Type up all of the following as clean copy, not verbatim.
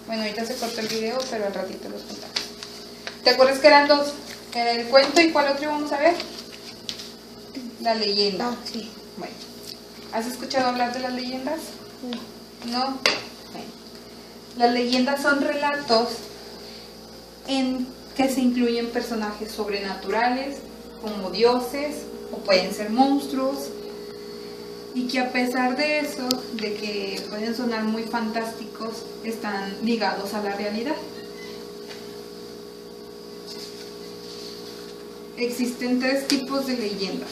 Bueno, ahorita se cortó el video, pero al ratito los contamos. ¿Te acuerdas que eran dos? Era el cuento y ¿cuál otro íbamos a ver? La leyenda. Ah, sí. Bueno, ¿has escuchado hablar de las leyendas? ¿No? Bueno. Las leyendas son relatos en que se incluyen personajes sobrenaturales, como dioses, o pueden ser monstruos, y que a pesar de eso, de que pueden sonar muy fantásticos, están ligados a la realidad. Existen 3 tipos de leyendas.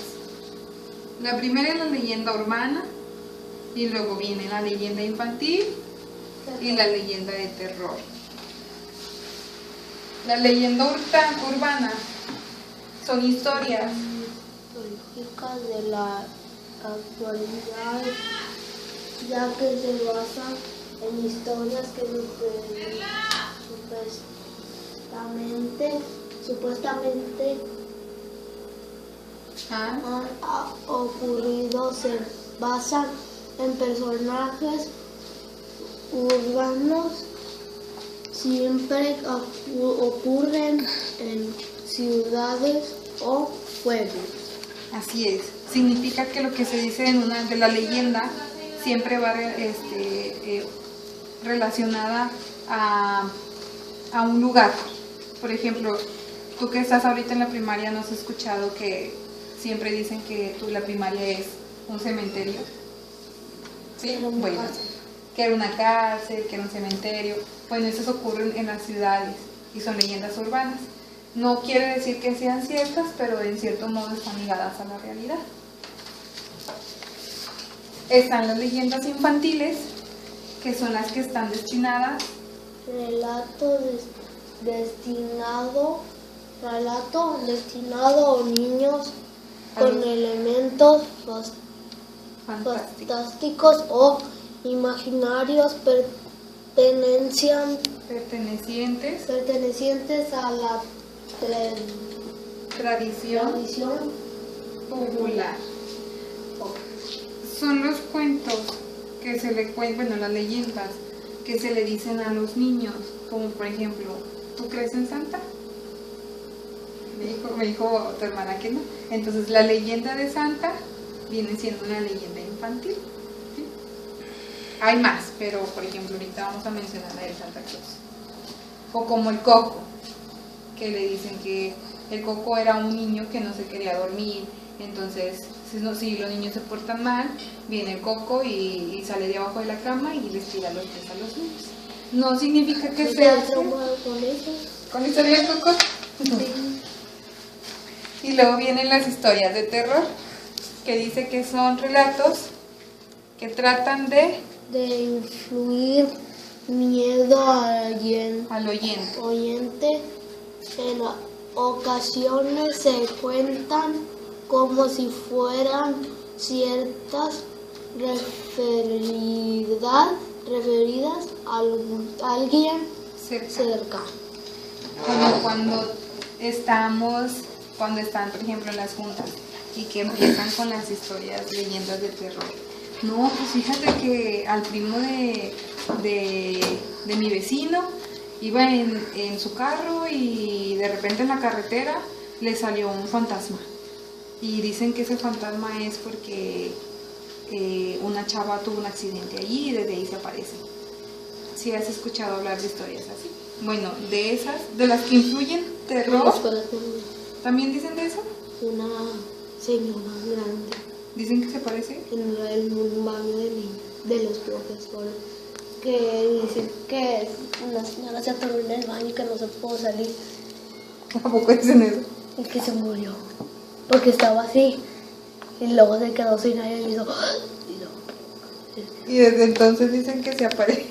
La primera es la leyenda urbana, y luego viene la leyenda infantil y la leyenda de terror. La leyenda urbana son historias Mitológicas de la actualidad, ya que se basan en historias que supuestamente han ocurrido. Se basan en personajes urbanos, siempre ocurren en ciudades o pueblos. Así es. Significa que lo que se dice en una de la leyenda siempre va relacionada a un lugar. Por ejemplo, tú que estás ahorita en la primaria, ¿no has escuchado que siempre dicen que la primaria es un cementerio? Sí, bueno, que era una cárcel, que era un cementerio. Bueno, eso ocurre en las ciudades y son leyendas urbanas. No quiere decir que sean ciertas, pero en cierto modo están ligadas a la realidad. Están las leyendas infantiles, que son las que están destinadas. Relato destinado a niños con elementos fantásticos o imaginarios pertenecientes a la tradición popular. Son los cuentos que se le cuentan, bueno, las leyendas que se le dicen a los niños, como por ejemplo, ¿tú crees en Santa? Me dijo tu hermana que no. Entonces la leyenda de Santa viene siendo una leyenda infantil. ¿Sí? Hay más, pero por ejemplo ahorita vamos a mencionar la de Santa Claus. O como el Coco, que le dicen que el Coco era un niño que no se quería dormir. Entonces, si los niños se portan mal, viene el Coco y sale de abajo de la cama y les tira los pies a los niños. No significa que sea con la historia del Coco. Sí. Y luego vienen las historias de terror, que dice que son relatos que tratan de influir miedo al oyente. En ocasiones se cuentan como si fueran ciertas referidas a alguien cerca. Como cuando están, por ejemplo, en las juntas y que empiezan con las historias, leyendas de terror. No, pues fíjate que al primo de mi vecino iba en su carro y de repente en la carretera le salió un fantasma. Y dicen que ese fantasma es porque una chava tuvo un accidente allí y desde ahí se aparece. ¿Sí has escuchado hablar de historias así? Bueno, de esas, de las que influyen terror, ¿también dicen de eso? Una señora grande. ¿Dicen que se parece? En un baño de los profesores, que dicen que una señora se atoró en el baño y que no se pudo salir. ¿A poco dicen eso? Y que se murió, porque estaba así, y luego se quedó sin aire y hizo... Y desde entonces dicen que se aparece.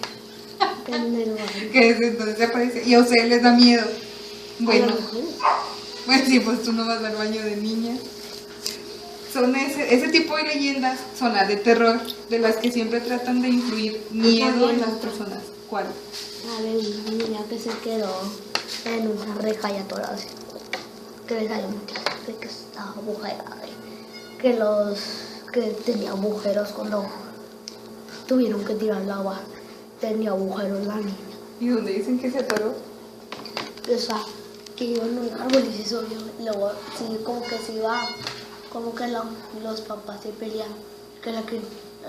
En el baño. Que desde entonces se aparece. Y a ustedes les da miedo. Bueno, sí, pues tú no vas al baño de niñas. Son ese tipo de leyendas, son las de terror, de las que siempre tratan de influir miedo en las personas. ¿Cuál? A ver, una niña que se quedó en una reja y atorada, que le salió mucha sangre, que estaba agujerada, que tenía agujeros cuando tuvieron que tirar el agua, tenía agujeros la niña. ¿Y dónde dicen que se atoró? O sea, que iba en un árbol y se subió. Y luego, sí, como que se iba, como que los papás se pelearon, que la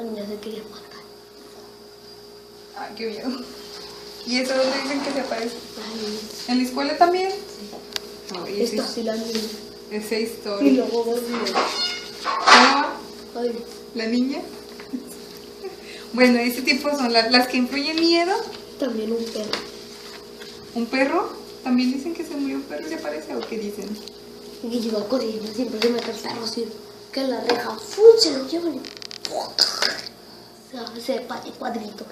niña se quería matar. Ay, qué miedo. ¿Y eso dónde dicen que se aparece? Ay, ¿En la escuela también? sí. Ay, Esta sí la niña. esa Y historia. luego volvió. ¿Cómo va? Ay, ¿La niña? Bueno, ese tipo son las que influyen miedo. también un perro. ¿Un perro? ¿También dicen que se murió un perro y se aparece o qué dicen? Y que lleva corriendo, siempre se mete el perro así, que la reja, se lo llevan y se parte cuadritos.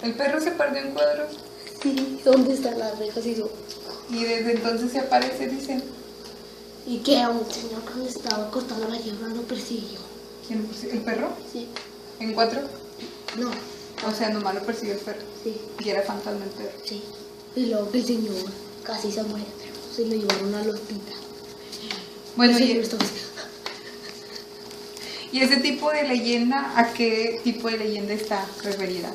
¿El perro se perdió en cuadros? Sí, ¿dónde están las rejas? Y desde entonces se aparece, dicen. Y que a un señor cuando estaba cortando la hierba lo persiguió. ¿Quién? ¿El perro? Sí. ¿En cuatro? No, O sea, nomás lo persiguió el perro. sí, Y era fantasma el perro. sí. Y luego que el señor casi se muere, pero se lo llevaron al hospital. Bueno, El y, señor estaba así, y ese tipo de leyenda, ¿a qué tipo de leyenda está referida?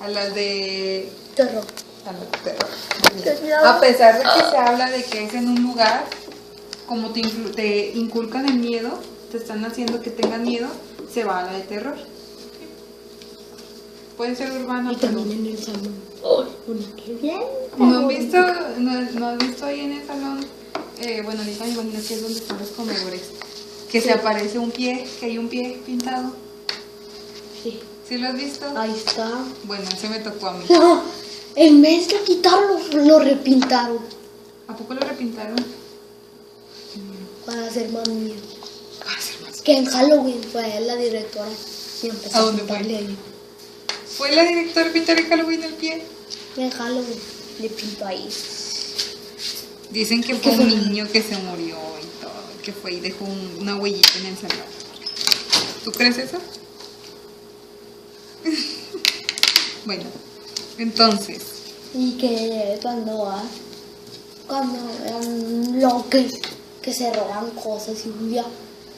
A las de... terror. a las de terror. A pesar de que se habla de que es en un lugar, como te inculcan el miedo, te están haciendo que tengas miedo, se va a la de terror. Puede ser urbana, Y pero... también en el salón. ¡Oh! ¡Qué bien! ¿No has visto ahí en el salón? Bueno, ahorita me imagino que es donde están los comedores. Que Sí. se aparece un pie, que hay un pie pintado. Sí. ¿Sí lo has visto? Ahí está. Bueno, ese me tocó a mí. No, en vez de quitarlo, lo repintaron ¿A poco lo repintaron? para hacer más miedo. Para hacer más. Que en Halloween fue la directora y empezó ¿A a dónde fue? pintarle ahí. ¿Fue la directora a pintar en Halloween el pie? En Halloween le pintó ahí. Dicen que ¿Y fue qué un fue? niño que se murió y todo. Que fue y dejó una huellita en el salón. ¿Tú crees eso? Bueno, entonces... Y que cuando eran locos, que se roban cosas y un día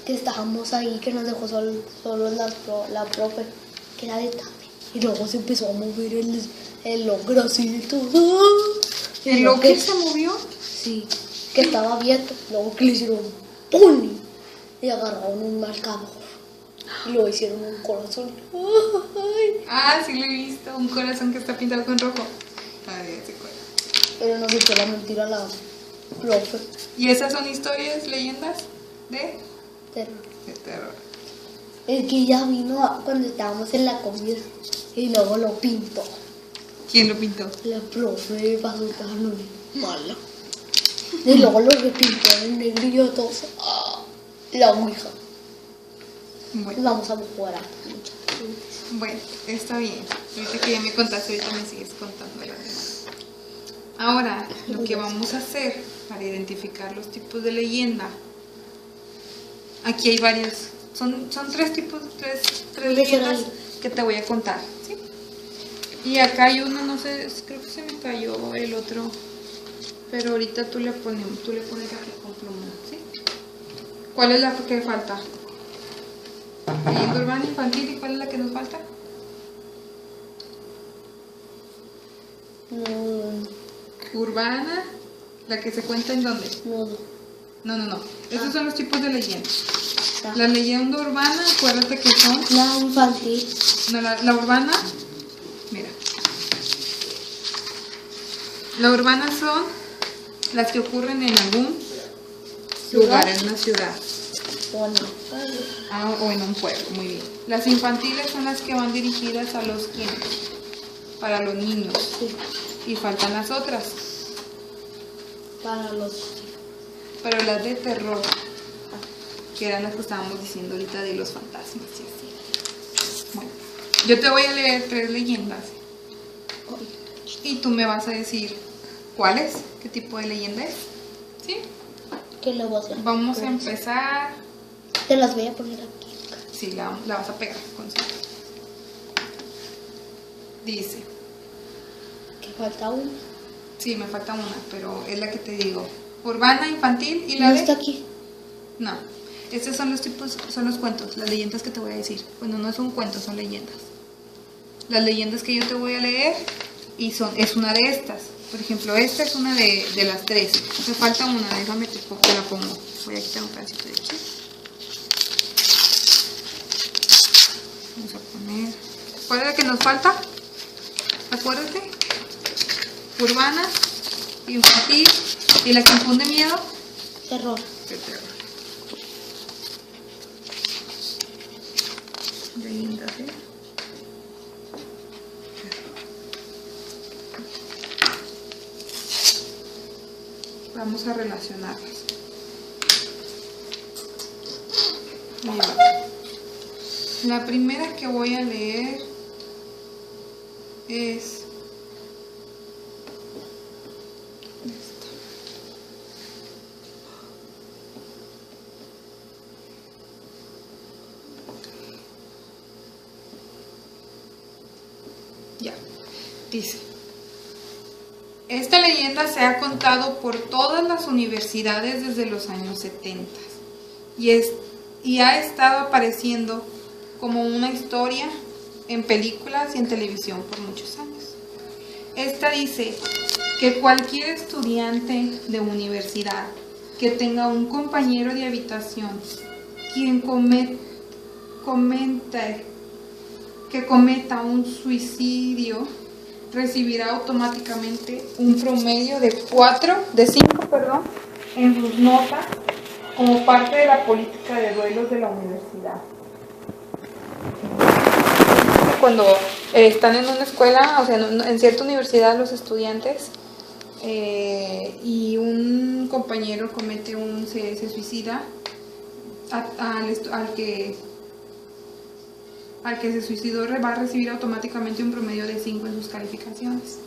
que estábamos ahí, que nos dejó solo la profe, que era de tarde. Y luego se empezó a mover el logro así y todo. ¿El loque se movió? Sí, que estaba abierto. Luego que le hicieron ¡pum! Y agarraron un marcador. Y lo hicieron un corazón. ¡Ay! Ah, sí lo he visto. Un corazón que está pintado con rojo. Ay, ese corazón. Pero nos echó la mentira a la profe. ¿Y esas son historias, leyendas de Terror. terror? El que ya vino cuando estábamos en la comida. Y luego lo pintó. ¿Quién lo pintó? La profe pasó tan mala. Y luego lo repintó en negrillo todo. La ouija. Bueno, Vamos a jugar a bueno, está bien. Ahorita que ya me contaste, ahorita me sigues contando las demás. Ahora, lo que vamos a hacer para identificar los tipos de leyenda. Aquí hay varios. Son tres tipos, tres leyendas que te voy a contar, ¿sí? Y acá hay uno, no sé, creo que se me cayó el otro, pero ahorita tú le pones aquí con pluma, ¿sí? ¿Cuál es la que falta? Leyenda urbana infantil, ¿y cuál es la que nos falta? Urbana, la que se cuenta en dónde. No. Esos son los tipos de leyenda. La leyenda urbana, acuérdate que son... La infantil. No, la urbana, mira. La urbana son las que ocurren en algún lugar, en una ciudad. O en un pueblo, muy bien. Las infantiles son las que van dirigidas a los quienes, para los niños. Sí. Y faltan las otras. Pero las de terror, que eran las que estábamos diciendo ahorita de los fantasmas y así. Bueno, yo te voy a leer 3 leyendas y tú me vas a decir cuál es, qué tipo de leyenda es, ¿sí? ¿Qué le voy a hacer? Vamos a empezar. Te las voy a poner aquí. Sí, la vas a pegar con cinta. Dice. Que falta una. Sí, me falta una, pero es la que te digo. Urbana, infantil y la ¿No de... está aquí? No. Estos son los tipos, son los cuentos, las leyendas que te voy a decir. Bueno, no son cuentos, son leyendas. Las leyendas que yo te voy a leer y es una de estas. Por ejemplo, esta es una de las 3. Me falta una, déjame te la pongo. Voy a quitar un pedacito de aquí. Vamos a poner. ¿Cuál es la que nos falta? Acuérdate. Urbana, infantil y la que infunde miedo. Terror. De terror. Leyendas, ¿eh? Vamos a relacionarlas. Mira, la primera que voy a leer es esta. Ya, dice. Esta leyenda se ha contado por todas las universidades desde los años 70 y ha estado apareciendo como una historia en películas y en televisión por muchos años. Esta dice que cualquier estudiante de universidad que tenga un compañero de habitación quien cometa un suicidio recibirá automáticamente un promedio de 5 en sus notas como parte de la política de duelos de la universidad. Cuando están en una escuela, o sea, en cierta universidad, los estudiantes y un compañero se suicida, al que se suicidó va a recibir automáticamente un promedio de 5 en sus calificaciones.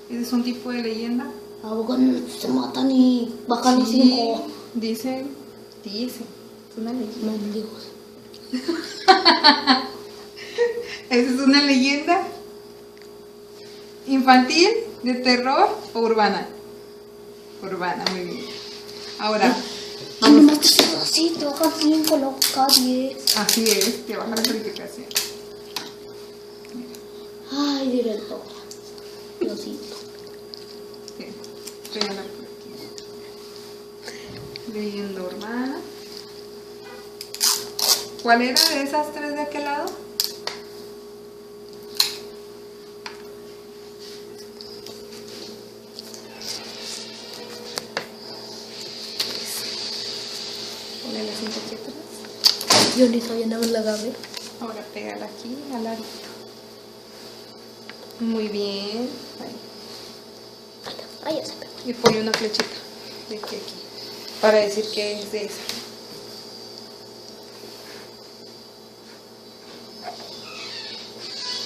Ese es un tipo de leyenda. Abogan, se matan y bajan los 5. Dice, es una leyenda. Mendigos. Esa es una leyenda infantil, de terror o urbana. Urbana, muy bien. Ahora, no mates así, te bajan 5, luego cada 10. Así es, te baja la calificación. Ay, director. Diosito. Bien, voy a hablar por aquí. Leyenda urbana. ¿Cuál era de esas 3 de aquel lado? Ponle la cinta aquí atrás. Yo ni sabía nada en la gabe. Ahora pégala aquí al ladito. Muy bien. Ahí ya se pegó. Y ponle una flechita de aquí a aquí para decir que es de esa.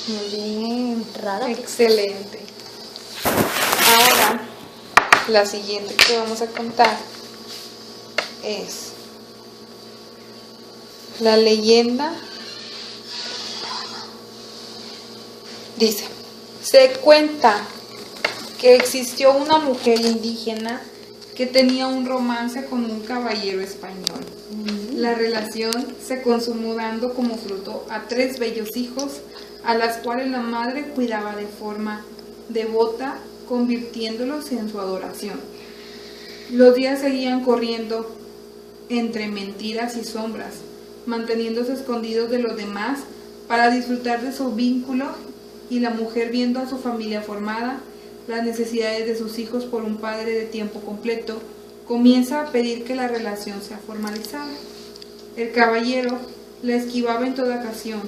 Muy bien. Rara. Excelente. Ahora, la siguiente que vamos a contar es la leyenda. Dice, se cuenta que existió una mujer indígena que tenía un romance con un caballero español. La relación se consumó dando como fruto a 3 bellos hijos, a las cuales la madre cuidaba de forma devota, convirtiéndolos en su adoración. Los días seguían corriendo entre mentiras y sombras, manteniéndose escondidos de los demás para disfrutar de su vínculo, y la mujer, viendo a su familia formada, las necesidades de sus hijos por un padre de tiempo completo, comienza a pedir que la relación sea formalizada. El caballero la esquivaba en toda ocasión,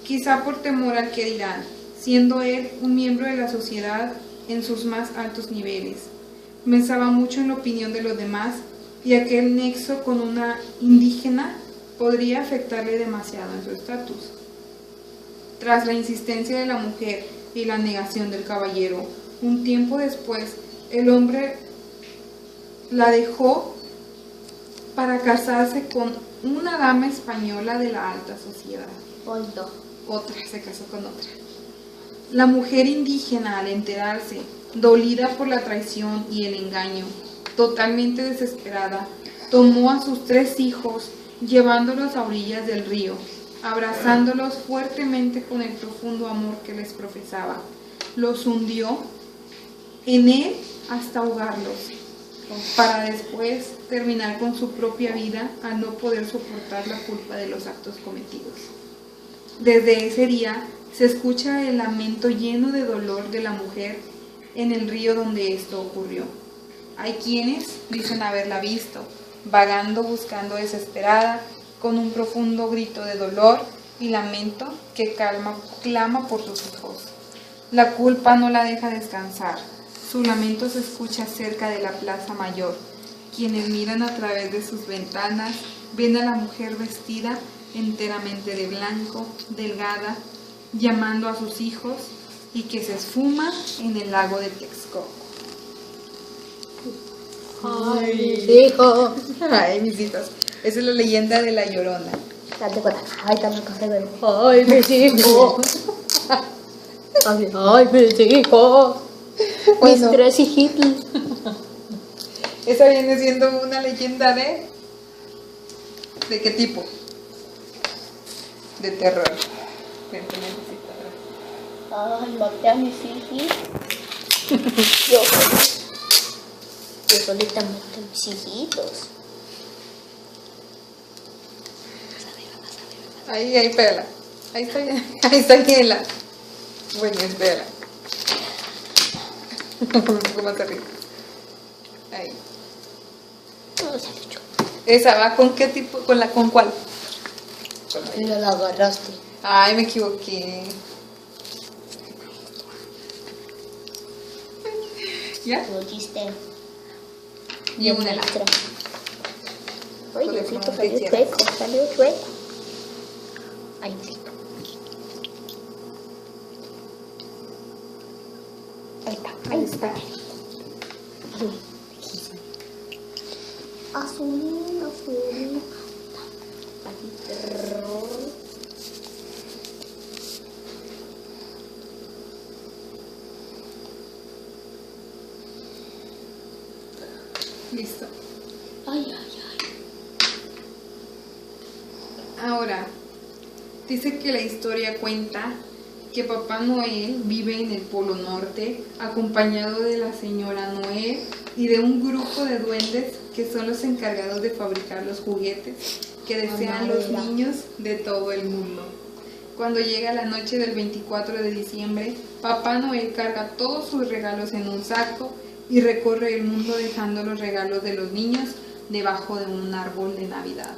quizá por temor al que dirán, siendo él un miembro de la sociedad en sus más altos niveles. Pensaba mucho en la opinión de los demás, y aquel nexo con una indígena podría afectarle demasiado en su estatus. Tras la insistencia de la mujer y la negación del caballero, un tiempo después, el hombre la dejó para casarse con una dama española de la alta sociedad. Otra, se casó con otra. La mujer indígena, al enterarse, dolida por la traición y el engaño, totalmente desesperada, tomó a sus 3 hijos, llevándolos a orillas del río, abrazándolos fuertemente con el profundo amor que les profesaba. los hundió en él hasta ahogarlos, para después terminar con su propia vida al no poder soportar la culpa de los actos cometidos. Desde ese día se escucha el lamento lleno de dolor de la mujer en el río donde esto ocurrió. Hay quienes dicen haberla visto, vagando, buscando desesperada, con un profundo grito de dolor y lamento que clama por sus hijos. La culpa no la deja descansar. Su lamento se escucha cerca de la plaza mayor. Quienes miran a través de sus ventanas ven a la mujer vestida enteramente de blanco, delgada, llamando a sus hijos y que se esfuma en el lago de Texcoco. Ay, mis hijos. Ay, mis hijos. Esa es la leyenda de La Llorona. Date cuenta. Ay, también casa de ay, mis hijos. Ay, mis hijos. Bueno. Mis 3 hijitos. Esa viene siendo una leyenda ¿de qué tipo? De terror. Ay, maté a mis hijos. Yo solita maté a mis hijitos. Ahí, espérala. Ahí está bien. Bueno, espérala. Un poco más arriba. Ahí. No se ha dicho. ¿Esa va con qué tipo? ¿Con cuál? Ya la agarraste. Ay, me equivoqué. ¿Ya? Lo chiste. Y una la. Ay, Diosito, salió chueco. Ay, Diosito. Ahí está. Azul. Listo. Ay. Ahora, dice que la historia cuenta que Papá Noel vive en el Polo Norte, acompañado de la señora Noel y de un grupo de duendes que son los encargados de fabricar los juguetes que desean los niños de todo el mundo. Cuando llega la noche del 24 de diciembre, Papá Noel carga todos sus regalos en un saco y recorre el mundo dejando los regalos de los niños debajo de un árbol de Navidad.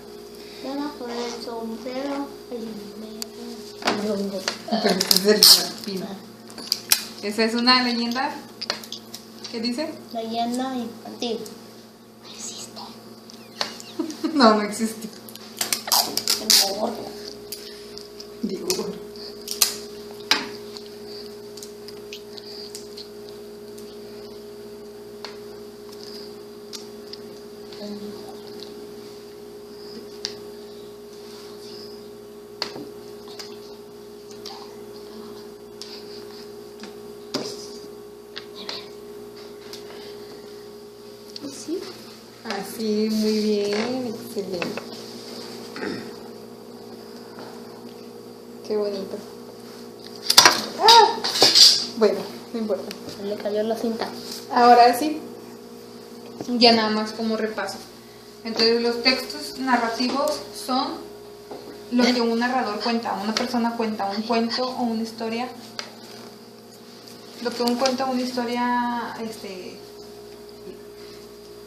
Debajo del sombrero. Esa es una leyenda. ¿Qué dice? Leyenda infantil. No existe. No existe. El gordo. Digo. Sí. Así, muy bien, excelente. Qué bonito. ¡Ah! Bueno, no importa. Le cayó la cinta. Ahora sí, ya nada más como repaso. Entonces los textos narrativos son lo que un narrador cuenta, una persona cuenta un cuento o una historia. Lo que un cuento o una historia,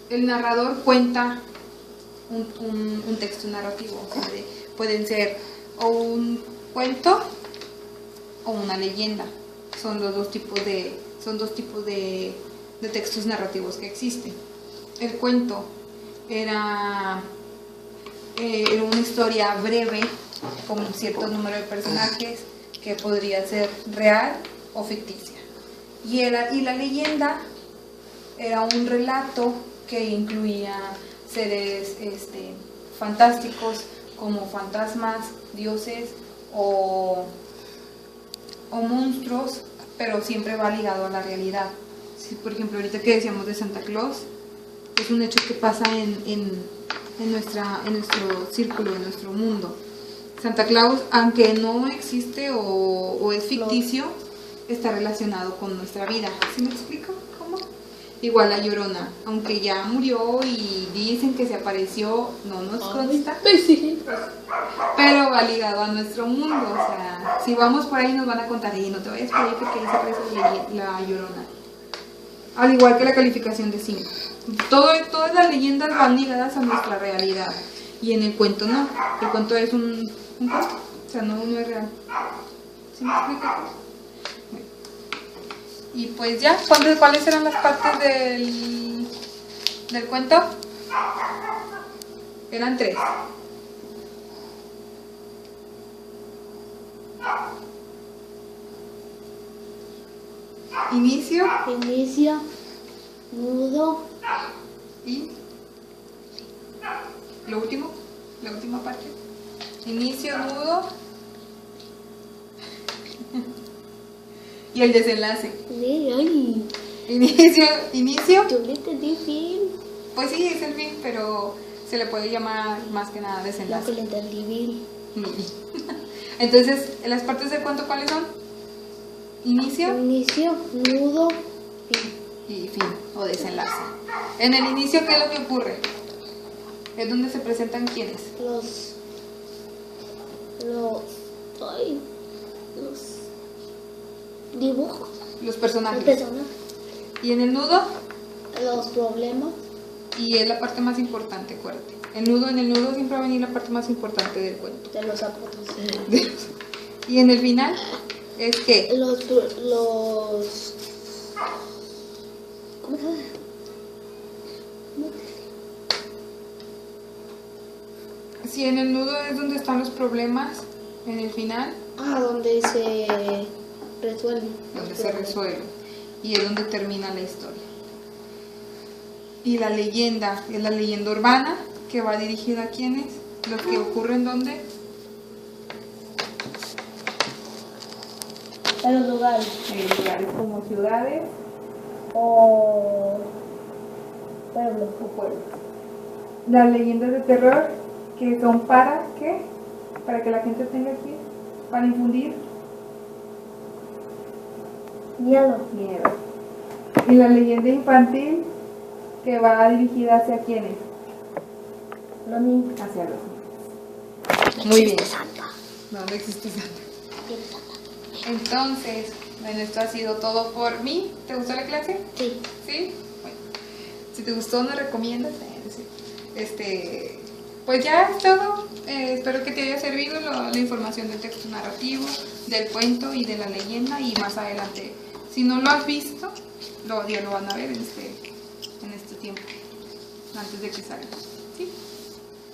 el narrador cuenta un texto narrativo. O sea, pueden ser o un cuento o una leyenda. Son los dos tipos de textos narrativos que existen. El cuento era una historia breve con un cierto número de personajes que podría ser real o ficticia. Y la leyenda era un relato que incluía seres fantásticos como fantasmas, dioses o monstruos, pero siempre va ligado a la realidad. Si, por ejemplo, ahorita que decíamos de Santa Claus, es un hecho que pasa en nuestro círculo, en nuestro mundo. Santa Claus, aunque no existe o es ficticio, está relacionado con nuestra vida. ¿Sí me explico? ¿Cómo? Igual la Llorona, aunque ya murió y dicen que se apareció, no nos consta, pero va ligado a nuestro mundo. O sea, si vamos por ahí nos van a contar, y no te vayas por ahí porque ahí se aparece la Llorona. Al igual que la calificación de 5. Todas las leyendas van ligadas a nuestra realidad. Y en el cuento no. El cuento es un cuento. O sea, no es real. ¿Sí me explico? Bueno. Y pues ya, ¿cuáles eran las partes del cuento? Eran 3. Inicio, nudo y lo último, la última parte. Inicio, nudo y el desenlace. Ay, Inicio. yo le entendí bien. Pues sí, es el fin, pero se le puede llamar más que nada Lo desenlace. que le entendí bien. Entonces, las partes del cuento, ¿cuáles son? Inicio Nudo, fin. y fin, o desenlace. En el inicio, ¿qué es lo que ocurre? Es donde se presentan quiénes. Los dibujos, Los las personajes. personas, Y en el nudo, los problemas, y es la parte más importante, acuérdate. En el nudo siempre va a venir la parte más importante del cuento. de los zapatos. Y en el final, es que Los ¿cómo se llama? si en el nudo es donde están los problemas, en el final, Donde se resuelve. donde se resuelve. Y es donde termina la historia. Y la leyenda, es la leyenda urbana, que va dirigida a quiénes, lo que ocurre en donde, En los lugares. en lugares como ciudades O pueblos. o pueblos. Las leyendas de terror, que son para ¿qué? Para que la gente tenga aquí, para infundir Miedo. miedo. Y la leyenda infantil, que va dirigida hacia quiénes, Los niños. hacia los niños. Muy bien. Santa. No existe Santa. Entonces, bueno, esto ha sido todo por mí. ¿Te gustó la clase? Sí. ¿Sí? Bueno, si te gustó, ¿nos recomiendas? Pues ya es todo. Espero que te haya servido la información del texto narrativo, del cuento y de la leyenda. Y más adelante, si no lo has visto, ya lo van a ver en este tiempo, antes de que salga. ¿Sí?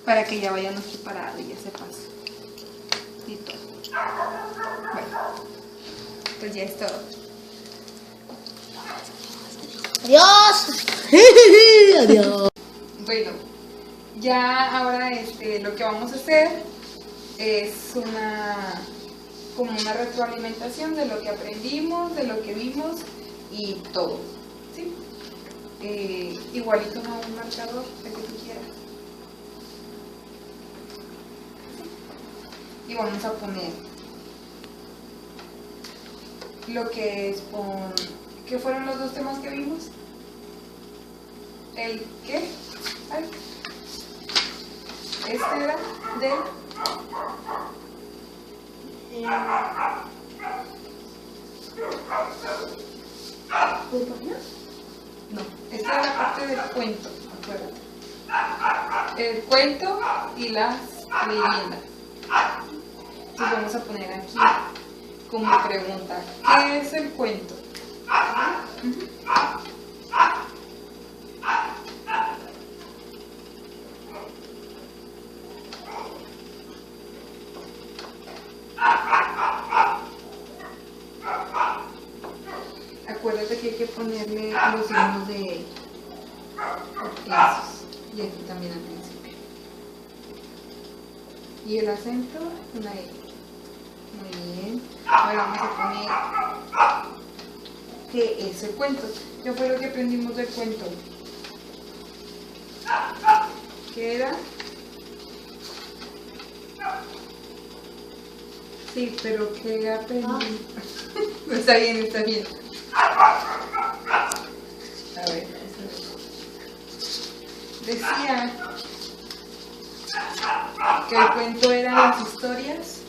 Para que ya vayamos preparados y ya sepas. Y todo. Bueno, pues ya es todo. Adiós. Adiós. Bueno, ya ahora lo que vamos a hacer es como una retroalimentación de lo que aprendimos, de lo que vimos y todo, ¿sí? Igualito a un marcador, el que tú quieras. Y vamos a poner lo que es ¿qué fueron los 2 temas que vimos? ¿El qué? Ay. Este era del no, esta era la parte del cuento, acuérdate. El cuento y las leyendas. Entonces vamos a poner aquí como pregunta, ¿qué es el cuento? Acuérdate que hay que ponerle los signos de esos. Y aquí también al principio. Y el acento, una E. Muy bien. Ahora vamos a poner ¿qué es el cuento? ¿Qué fue lo que aprendimos del cuento? ¿Qué era? Sí, pero ¿qué aprendimos? Está bien, está bien. A ver, decía que el cuento eran las historias.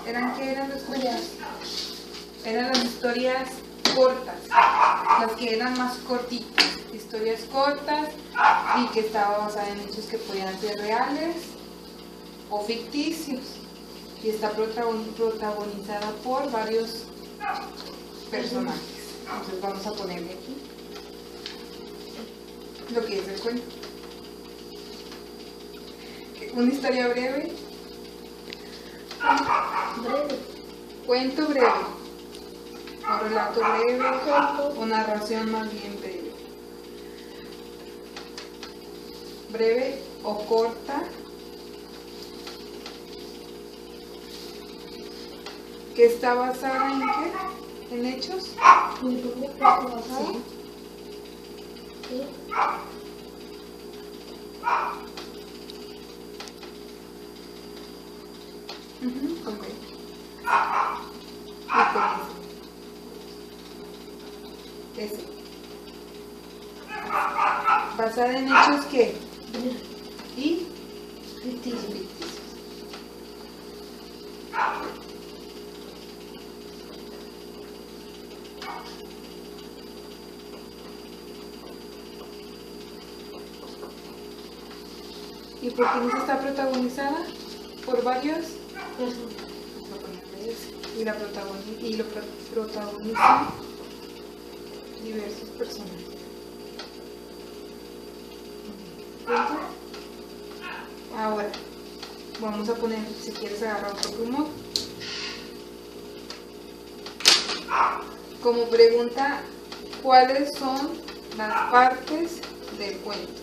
¿Eran qué eran los cuentos? Eran las historias cortas, las que eran más cortitas, historias cortas y que estaba basada en hechos que podían ser reales o ficticios. Y está protagonizada por varios personajes. Entonces vamos a ponerle aquí lo que es el cuento. Una historia breve. Breve. Cuento breve. Un relato breve. O narración más bien breve. Breve o corta. ¿Que está basada en qué? ¿En hechos? ¿En dónde está basada? Sí. Sí. Ok. Y con ese. ¿Basada en hechos qué? Y Ficticio. ¿Y por qué está protagonizada? Por varios. Y lo protagonizan diversos personajes. Ahora, vamos a poner, si quieres agarrar otro plumón. Como pregunta, ¿cuáles son las partes del cuento?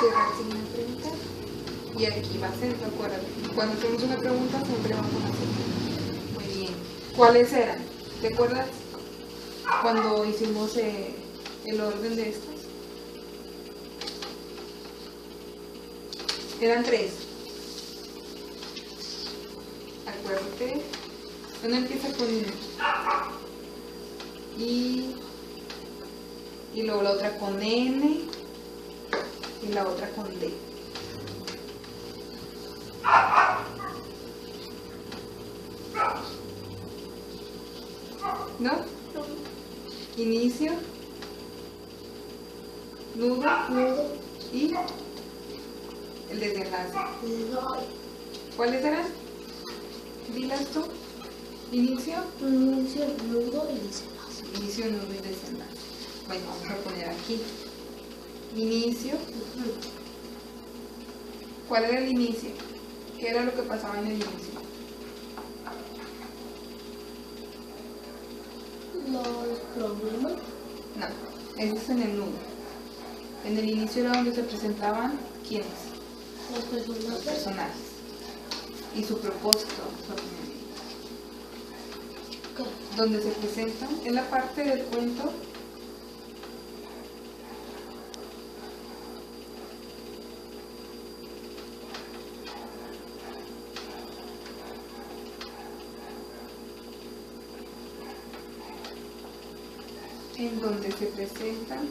Cierra el signo de pregunta y aquí va a ser, acuérdate. Cuando hacemos una pregunta siempre vamos a hacer. Muy bien. ¿Cuáles eran? ¿Te acuerdas cuando hicimos el orden de estos? Eran 3. Acuérdate. Uno empieza con I y luego la otra con N y la otra con D. ¿No? Inicio, nudo y el desenlace. ¿Cuáles eran? Dilas tú. Inicio. Inicio, nudo y desenlace. Inicio, nudo y desenlace. Bueno, vamos a poner aquí. Inicio. ¿Cuál era el inicio? ¿Qué era lo que pasaba en el inicio? Los problemas. No, eso es en el nudo. En el inicio era donde se presentaban ¿quiénes? Los personajes. Y su propósito, su opinión. ¿Qué? Donde se presentan, en la parte del cuento, en donde se presentan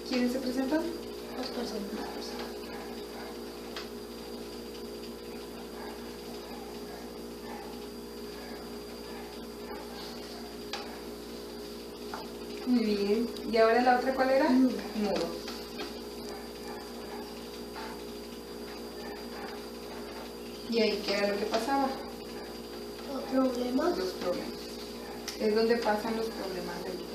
¿quiénes se presentan? Los personajes. Muy bien. ¿Y ahora la otra cuál era? Nudo. Nudo. ¿Y ahí qué era lo que pasaba? Los problemas. Los problemas. Es donde pasan los problemas del cuento.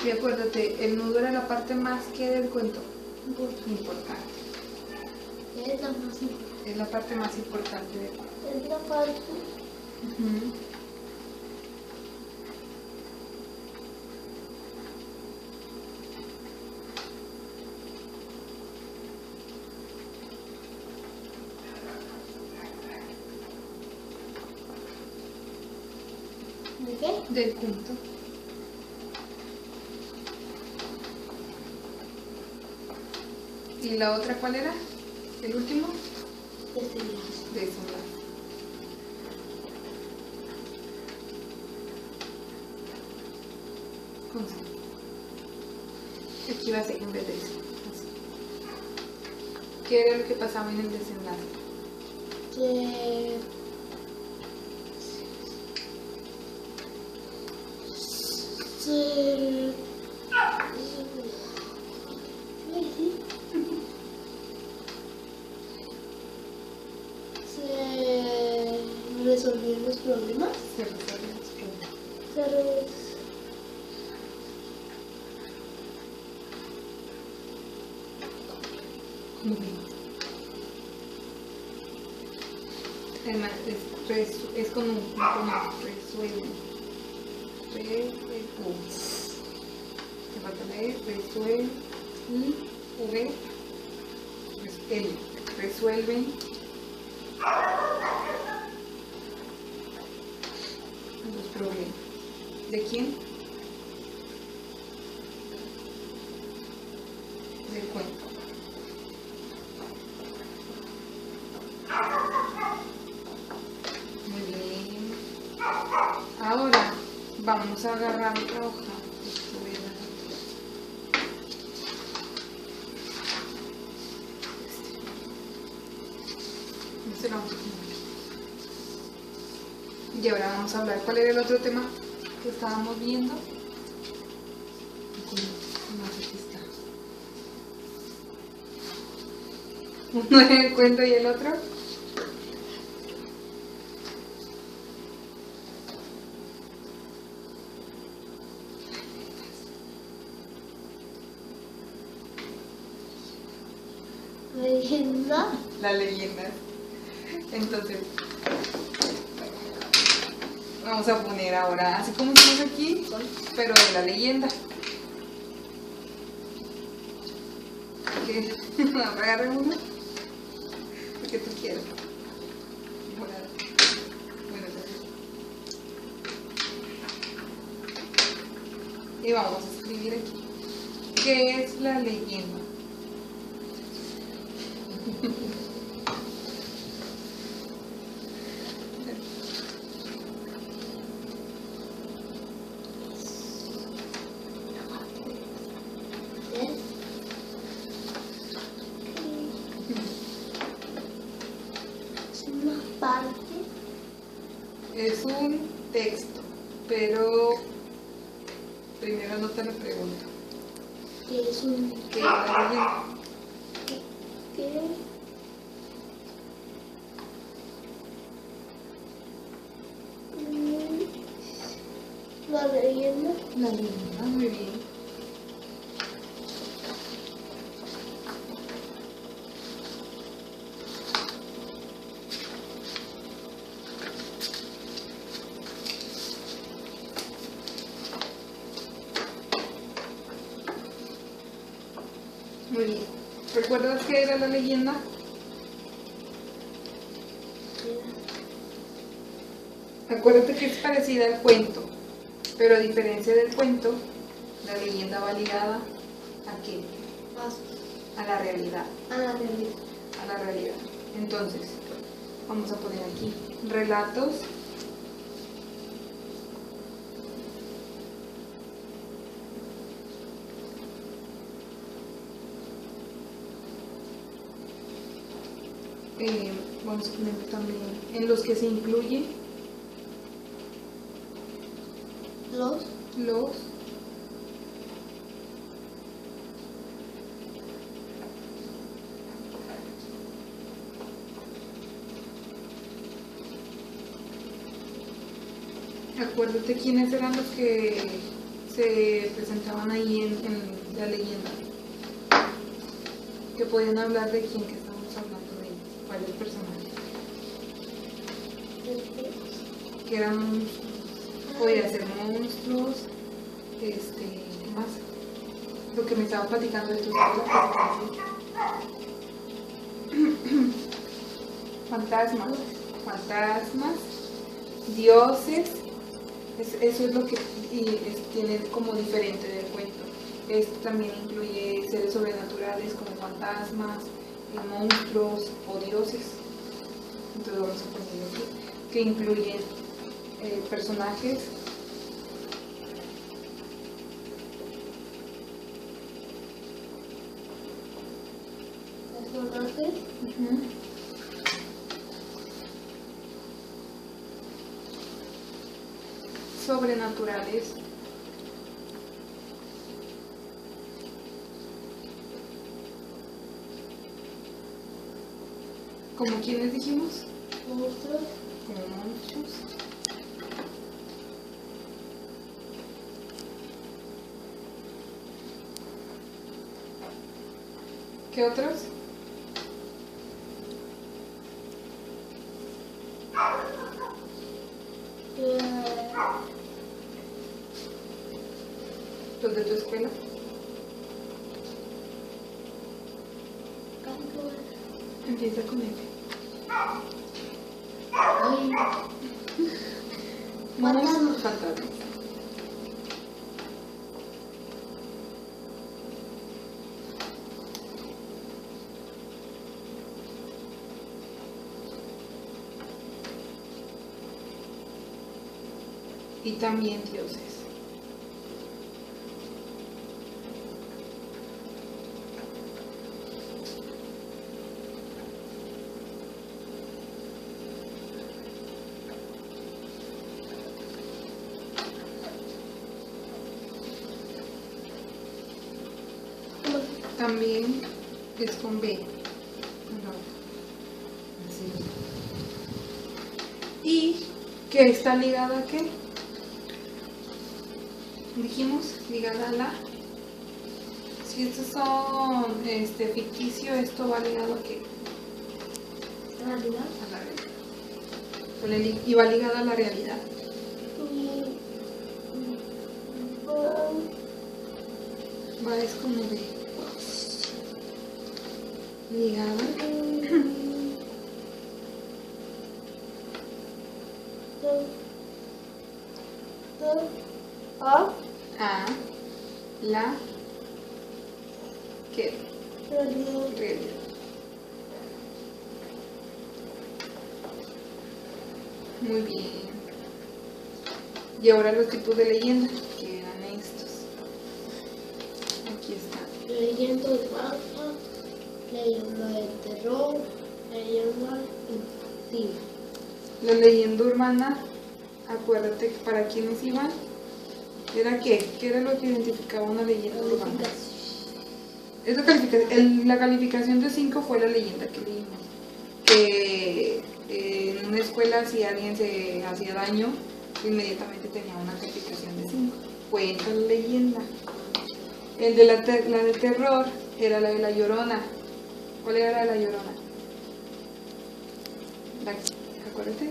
Y acuérdate, el nudo era la parte más que del cuento. Importante. Importante. Es la más importante. Es la parte más importante del cuento. Es la parte. Ujú. ¿De qué? Del cuento. ¿Y la otra cuál era? ¿El último? Desenlace. Desenlace. Con C. Aquí va a ser en vez de eso. Así. ¿Qué era lo que pasaba en el desenlace? Que se resolvieron los problemas. Se resuelven los problemas. Se res- Muy bien. Además, es con un resuelven. Te falta la E, resuelven, V, L. Resuelven los problemas. ¿De quién? Del cuento. Muy bien. Ahora vamos a agarrar otra hoja. Este lo vamos a poner. Y ahora vamos a hablar. ¿Cuál era el otro tema que estábamos viendo? No sé qué está. Uno era el cuento y el otro. leyenda. La leyenda. Entonces, vamos a poner ahora, así como estamos aquí, pero de la leyenda. ¿Qué? Agarre uno. Lo que tú quieras. Morado. Bueno, y vamos a escribir aquí. ¿Qué es la leyenda? Es una parte. Es un texto, pero primero no te lo pregunto. Que es un. ¿Qué es la leyenda? ¿Qué? La leyenda. La leyenda, muy bien. Muy bien. ¿Recuerdas qué era la leyenda? Acuérdate que es parecida al cuento, pero a diferencia del cuento, la leyenda va ligada ¿a qué? A la realidad. A la realidad. A la realidad. Entonces, vamos a poner aquí relatos vamos a poner también en los que se incluye Los. Acuérdate quiénes eran los que se presentaban ahí en la leyenda, que podían hablar de quién, que estamos hablando de varios personajes, que eran, podía ser monstruos, ¿qué más? Lo que me estaba platicando de tus fantasmas, dioses. Eso es lo que tiene como diferente del cuento. Esto también incluye seres sobrenaturales como fantasmas, monstruos o dioses. Entonces vamos a poner aquí, que incluyen personajes sobrenaturales, como quienes dijimos, Monstruos. como monstruos. ¿Qué otros? ¿Los de tu escuela? Empieza con F. Ay, Monstruos, fantasmas. Y también dioses. También es con B. ¿Y qué está ligada a qué? Dijimos, ligada a la... Si estos son ficticio, esto va ligado a qué? realidad. A la realidad. Y va ligada a la realidad. Va, es como de... ligada a la ¿qué? Realidad. Muy bien. Y ahora los tipos de leyenda, que eran estos. Aquí está. Leyenda urbana, leyenda de terror, leyenda infantil. La leyenda urbana, acuérdate que para quienes iban, ¿era qué? ¿Qué era lo que identificaba una leyenda urbana? La calificación de 5 fue la leyenda que leímos. Que en una escuela, si alguien se hacía daño, inmediatamente tenía una calificación de 5. Cuenta la leyenda. El de la de terror era la de la Llorona. ¿Cuál era la de la Llorona? Acuérdate.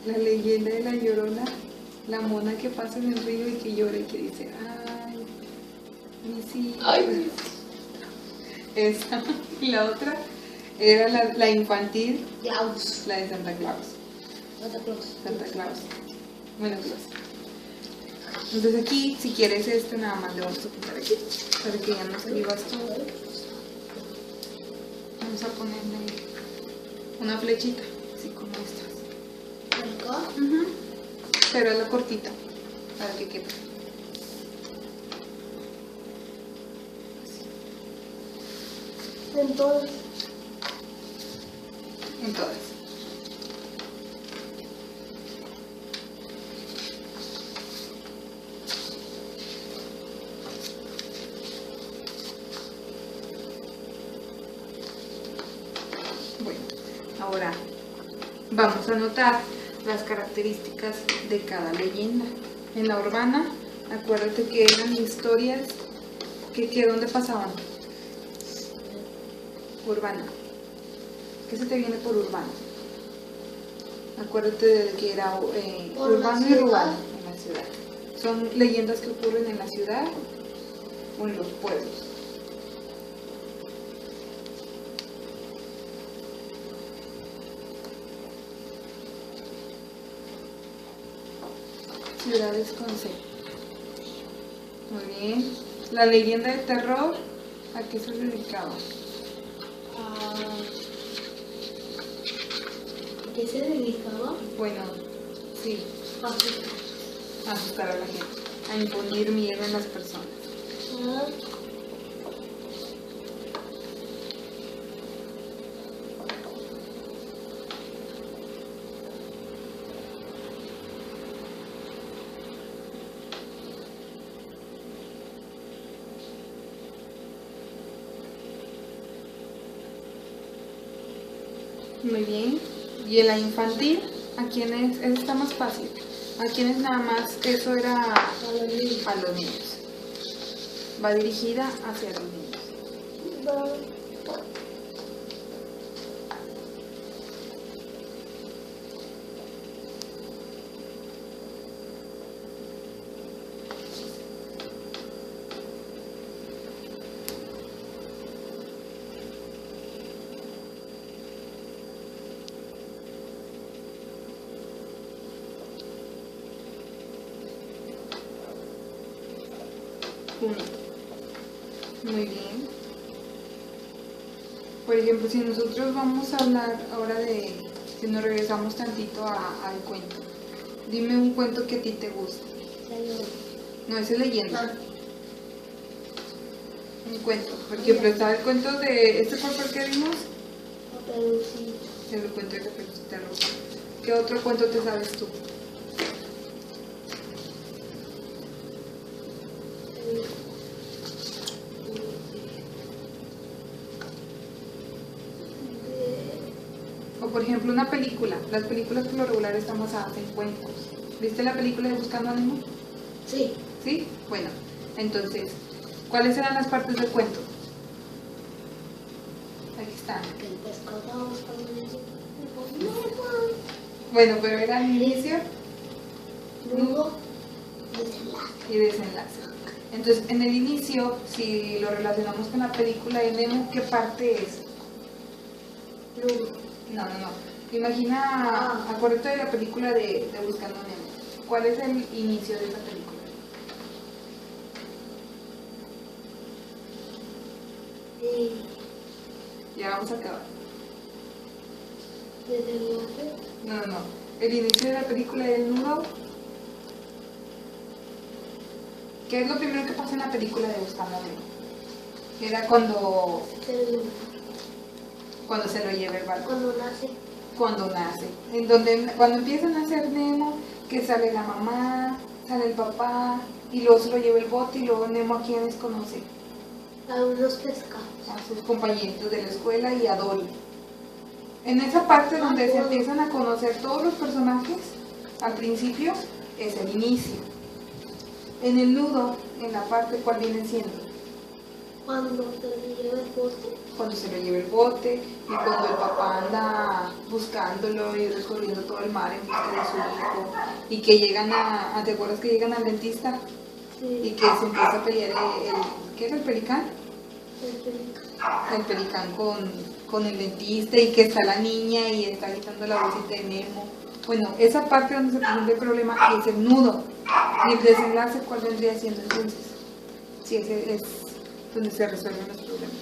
La leyenda de la Llorona, la mona que pasa en el río y que llora y que dice, ay, mis hijos. Ay. Esa. Y la otra era la infantil, Claus. la de Santa Claus. Santa Claus. Santa Claus. Bueno, Claus. Entonces aquí, si quieres nada más le vamos a pintar aquí, para que ya no se vivas todo. Vamos a ponerle una flechita, así como estas. Acá. Pero a la cortita, para que quede. Entonces, En todas. Bueno, ahora vamos a anotar las características de cada leyenda. En la urbana, acuérdate que eran historias que ¿dónde pasaban? Urbana. ¿Qué se te viene por urbano? Acuérdate de que era urbano y rural en la ciudad. Son leyendas que ocurren en la ciudad o en los pueblos. Ciudades con C. Muy bien. La leyenda de terror, ¿a qué se dedicaba? ¿A qué se dedicaba? Bueno, sí, a asustar a la gente, a imponer miedo en las personas. Muy bien. Y en la infantil, ¿a quiénes? Eso está más fácil. ¿A quiénes nada más eso era? A los niños. Va dirigida hacia los niños. Muy bien. Por ejemplo, si nosotros vamos a hablar ahora de, si nos regresamos tantito al cuento, dime un cuento que a ti te guste. No, ese es leyenda. Un cuento. Por ejemplo, está el cuento de, ¿este fue el que vimos? El cuento de Caperucita Roja. ¿Qué otro cuento te sabes tú? O por ejemplo una película. Las películas por lo regular están basadas en cuentos. ¿Viste la película de Buscando a Nemo? Sí. ¿Sí? Bueno, entonces, ¿cuáles eran las partes del cuento? Aquí están. Que el pescado buscando Nemo. Bueno, pero era el inicio Nudo, desenlace. y desenlace. Entonces, en el inicio, si lo relacionamos con la película de Nemo, ¿qué parte es? Nudo. No. Imagina, acuérdate de la película de Buscando a Nemo. ¿Cuál es el inicio de esa película? Ya vamos a acabar. Desenlace. No. El inicio de la película del nudo. ¿Qué es lo primero que pasa en la película de Buscando a Nemo? Era cuando se lo lleva el barco. Cuando nace. Cuando empieza a nacer Nemo, que sale la mamá, sale el papá, y luego se lo lleva el bote, y luego Nemo a quienes conoce, A unos pescados. a sus compañeritos de la escuela y a Dory. En esa parte donde se empiezan a conocer todos los personajes, al principio es el inicio. En el nudo, en la parte cual viene siendo, Cuando se le lleva el bote. cuando se lo lleva el bote y cuando el papá anda buscándolo y recorriendo todo el mar en busca de su hijo, y que llegan ¿te acuerdas que llegan al dentista? Y Sí. que se empieza a pelear ¿qué es el pelicán? El pelicán. El pelicán con el dentista, y que está la niña y está gritando la vocita de Nemo. Bueno, esa parte donde se presenta el problema es el nudo. Y el desenlace, ¿cuál vendría siendo entonces? Sí, ese es donde se resuelven los problemas.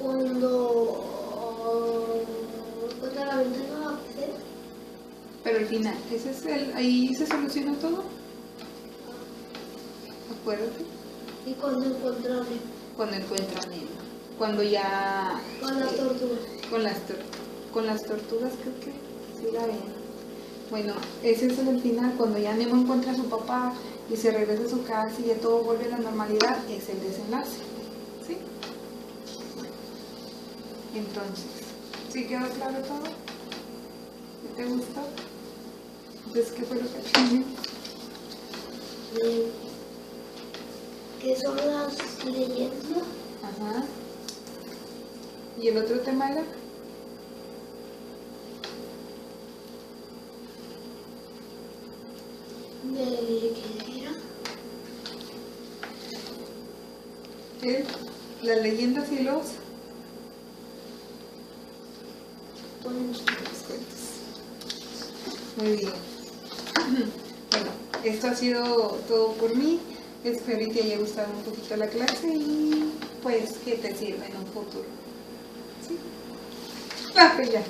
Cuando la ventana va a crecer. Pero al final, ese es ahí se soluciona todo. Acuérdate. Y cuando encuentra a Nemo. Cuando encuentra a Nemo. Cuando ya... Con las tortugas. Con las tortugas creo que sí la ven. Bueno, ese es el final, cuando ya Nemo encuentra a su papá y se regresa a su casa y ya todo vuelve a la normalidad, es el desenlace. ¿Sí? Entonces, ¿sí quedó claro todo? ¿Te gustó? Entonces, ¿qué fue lo que aprendió? ¿Qué son las leyendas? Ajá. ¿Y el otro tema era? ¿De qué era? Las leyendas y los Cuentos. cuentos. Muy bien. Bueno, esto ha sido todo por mí. Espero que te haya gustado un poquito la clase y pues que te sirva en un futuro. ¿Sí? Ah, pues ya.